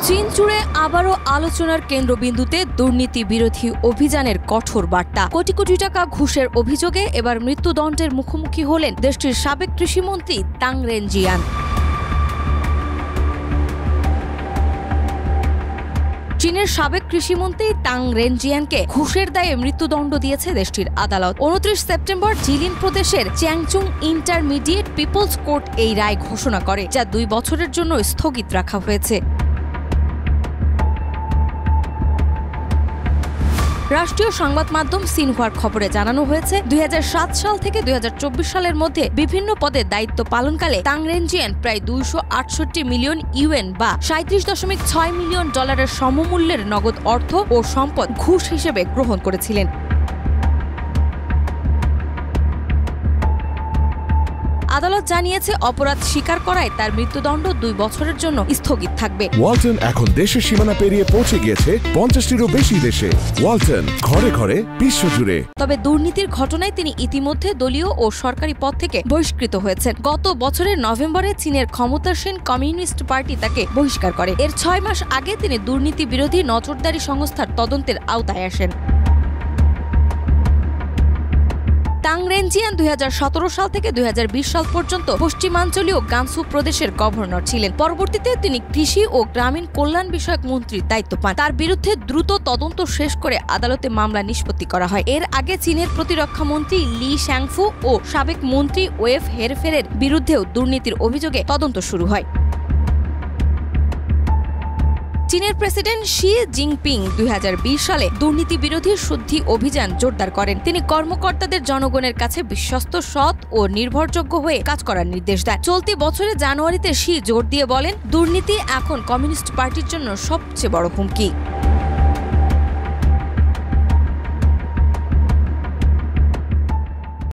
চীন জুড়ে আবারও আলোচনার কেন্দ্রবিন্দুতে দুর্নীতি বিরোধী অভিযানের কঠোর বার্তা। কোটি কোটি টাকা ঘুষের অভিযোগে এবার মৃত্যুদণ্ডের মুখোমুখি হলেন দেশটির সাবেক কৃষিমন্ত্রী তাং রেনজিয়ান। চীনের সাবেক কৃষিমন্ত্রী তাং রেনজিয়ানকে ঘুষের দায়ে মৃত্যুদণ্ড দিয়েছে দেশটির আদালত। 29 সেপ্টেম্বর জিলিন প্রদেশের চ্যাংচুং ইন্টারমিডিয়েট পিপলস কোর্ট এই রায় ঘোষণা করে, যা 2 বছরের জন্য স্থগিত রাখা হয়েছে। রাষ্ট্রীয় সংবাদ মাধ্যম সিনহুয়ার খবরে জানানো হয়েছে, 2007 সাল থেকে 2024 সালের মধ্যে বিভিন্ন পদে দায়িত্ব পালনকালে তাং রেনজিয়ান প্রায় 268 মিলিয়ন ইউএন বা $37.6 মিলিয়ন সমমূল্যের নগদ অর্থ ও সম্পদ ঘুষ হিসেবে গ্রহণ করেছিলেন। আদালত জানিয়েছে, অপরাধ স্বীকার করায় তার মৃত্যুদণ্ড 2 বছরের জন্য স্থগিত থাকবে। ওয়ালটন এখন দেশের সীমানা পেরিয়ে পৌঁছে গিয়েছে 50টিরও বেশি দেশে। ওয়ালটন, ঘরে ঘরে, বিশ্বজুড়ে। তবে দুর্নীতির ঘটনায় তিনি ইতিমধ্যে দলীয় ও সরকারি পদ থেকে বহিষ্কৃত হয়েছেন। গত বছরের নভেম্বরে চীনের ক্ষমতাসীন কমিউনিস্ট পার্টি তাকে বহিষ্কার করে। এর 6 মাস আগে তিনি দুর্নীতি বিরোধী নজরদারি সংস্থার তদন্তের আওতায় আসেন। তাং রেনজিয়ান 2017 সাল থেকে 2020 সাল পর্যন্ত পশ্চিমাঞ্চলীয় গানসু প্রদেশের গভর্নর ছিলেন। পরবর্তীতে তিনি কৃষি ও গ্রামীণ কল্যাণ বিষয়ক মন্ত্রীর দায়িত্ব পান। তার বিরুদ্ধে দ্রুত তদন্ত শেষ করে আদালতে মামলা নিষ্পত্তি করা হয়। এর আগে চীনের প্রতিরক্ষা মন্ত্রী লি শ্যাংফু ও সাবেক মন্ত্রী ওয়েভ হেরফেরের বিরুদ্ধেও দুর্নীতির অভিযোগে তদন্ত শুরু হয়। চীনের প্রেসিডেন্ট শি জিনপিং 2020 সালে দুর্নীতি বিরোধী শুদ্ধি অভিযান জোরদার করেন। তিনি কর্মকর্তাদের জনগণের কাছে বিশ্বস্ত, সৎ ও নির্ভরযোগ্য হয়ে কাজ করার নির্দেশ দেন। চলতি বছরের জানুয়ারিতে শি জোর দিয়ে বলেন, দুর্নীতি এখন কমিউনিস্ট পার্টির জন্য সবচেয়ে বড় হুমকি।